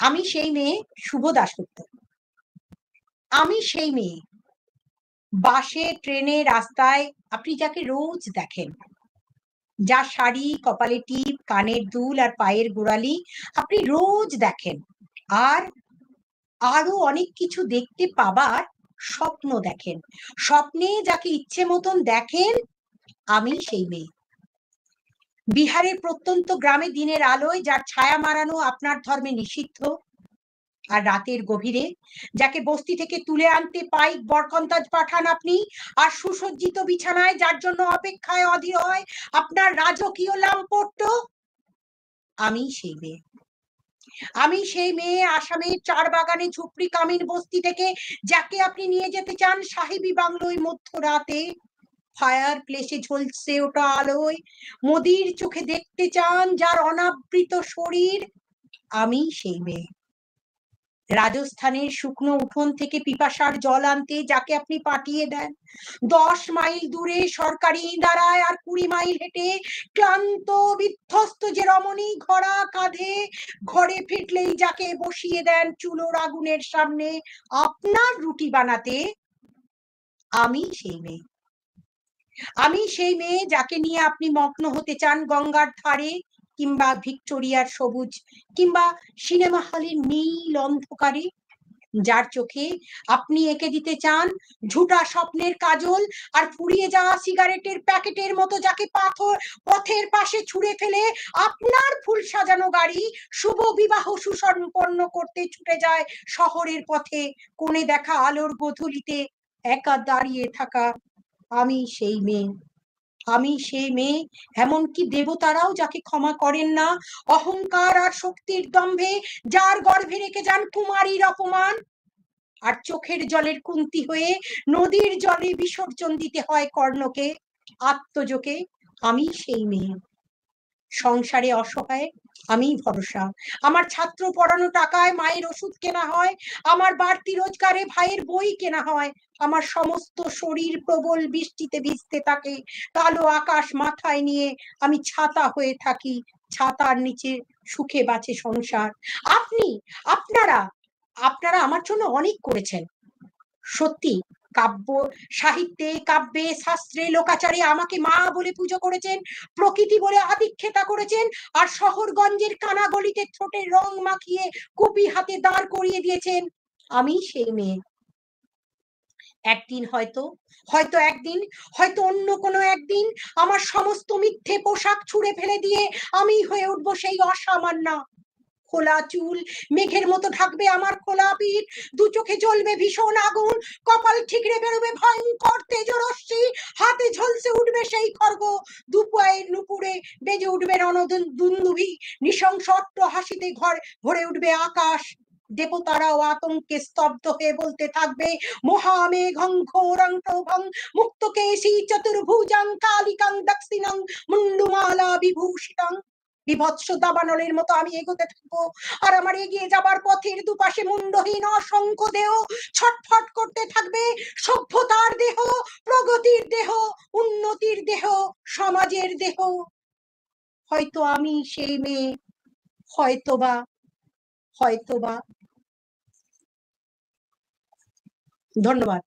আমি সেই মেয়ে শুভ দাশগুপ্ত। আমি সেই মেয়ে বাসে, ট্রেনে, রাস্তায় আপনি যাকে রোজ দেখেন, যার শাড়ি, কপালে টিপ, কানের দুল আর পায়ের গোড়ালি আপনি রোজ দেখেন, আর আরো অনেক কিছু দেখতে পাবার স্বপ্ন দেখেন। স্বপ্নে যাকে ইচ্ছে মতন দেখেন, আমি সেই মেয়ে। বিহারের প্রত্যন্ত গ্রামে দিনের আলোয় যার ছায়া মারানো আপনার ধর্মে নিষিদ্ধ, আর রাতের গভীরে যাকে বস্তি থেকে তুলে আনতে পাই বরকন্দাজ পাঠান আপনি, আর সুসজ্জিত বিছানায় যার জন্য অপেক্ষায় অধীর হয় আপনার রাজকীয় লামপট্ট, আমি সেই মেয়ে। আমি সেই মেয়ে আসামের চার বাগানে ঝুপড়ি কামিন বস্তি থেকে যাকে আপনি নিয়ে যেতে চান সাহেবী বাংলোয় মধ্যরাতে, ফায়ার প্লেসে ঝলসে ওঠা আলোয় মোদির চোখে দেখতে চান যার অনাবৃত শরীর, আমি সেই মেয়ে। রাজস্থানের শুকনো উঠোন থেকে পিপাসার জল আনতে যাকে আপনি পাঠিয়ে দেন 10 মাইল দূরে সরকারি ইন্দারায়, আর 20 মাইল হেঁটে ক্লান্ত বিধ্বস্ত যে রমণী ঘোড়া কাঁধে ঘরে ফিরলেই যাকে বসিয়ে দেন চুলোর আগুনের সামনে আপনার রুটি বানাতে, আমি সেই মেয়ে। আমি সেই মেয়ে যাকে নিয়ে আপনি মগ্ন হতে চান গঙ্গার ধারে, কিংবা ভিক্টোরিয়ার সবুজ, কিংবা সিনেমা হলের নীল অন্ধকারে, যার চোখে আপনি এঁকে দিতে চান ঝুটা স্বপ্নের কাজল, আর ফুরিয়ে যাওয়া সিগারেটের প্যাকেটের মতো যাকে পথের পাশে ছুঁড়ে ফেলে আপনার ফুল সাজানো গাড়ি শুভ বিবাহ সুসম্পন্ন করতে ছুটে যায় শহরের পথে, কোণে দেখা আলোর গোধূলিতে একা দাঁড়িয়ে থাকা, আমি সেই মেয়ে। আমি সেই মেয়ে, এমনকি দেবতারাও যাকে ক্ষমা করেন না অহংকার আর শক্তির দম্ভে, যার গর্ভে রেখে যান কুমারীর অপমান, আর চোখের জলের কুন্তি হয়ে নদীর জলে বিসর্জন দিতে হয় কর্ণকে আত্মজোকে, আমি সেই মেয়ে। সংসারে অসহায় আমি ভরসা, আমার ছাত্র পড়ানো টাকায় মায়ের ওষুধ কেনা হয়, আমার বাড়তি রোজগারে ভাইয়ের বই কেনা হয়, আমার সমস্ত শরীর প্রবল বৃষ্টিতে ভিজতে থাকে, কালো আকাশ মাথায় নিয়ে আমি ছাতা হয়ে থাকি, ছাতার নিচে সুখে বাঁচে সংসার। আপনি আপনারা আপনারা আমার জন্য অনেক করেছেন, সত্যি। কাব্য সাহিত্যে, কাব্যে, শাস্ত্রে, লোকাচারে আমাকে মা বলে পুজো করেছেন, প্রকৃতি বলে আদিক্ষেতা করেছেন, আর শহরগঞ্জের কানাগলিতে ঠোঁটে রং মাখিয়ে কুপি হাতে দাঁড় করিয়ে দিয়েছেন, আমি সেই মেয়ে। একদিন হয়তো হয়তো একদিন হয়তো অন্য কোনো একদিন আমার সমস্ত মিথ্যে পোশাক ছুঁড়ে ফেলে দিয়ে আমি হয়ে উঠবো সেই অসামান্যা। খোলা চুল মেঘের মতো ঢাকবে আমার খোলা পিঠ, দু চোখে জ্বলবে ভীষণ আগুন, কপাল ঠিকরে বেরোবে ভয়ঙ্কর তেজরশ্মি, হাতে ঝলসে উঠবে সেই খড়গ, দুপায়ের নুপুরে বেজে উঠবে রণদুন্দুভি, নৃশংস অট্ট হাসিতে ঘর ভরে উঠবে আকাশ, দেবতারাও আতঙ্কে স্তব্ধ হয়ে বলতে থাকবে মহামেঘং ঘোরং প্রভং মুক্তকেশী চতুর্ভুজাং কালিকাং দক্ষিণাং মুন্ডুমালা বিভূষিতাং। বিভৎস দাবানলের মতো আমি এগোতে থাকবো, আর আমার এগিয়ে যাবার পথের দুপাশে মুন্ডহীন অসংখ্য দেহ ছটফট করতে থাকবে, সভ্যতার দেহ, প্রগতির দেহ, উন্নতির দেহ, সমাজের দেহ। হয়তো আমি সেই মেয়ে, হয়তোবা হয়তোবা। ধন্যবাদ।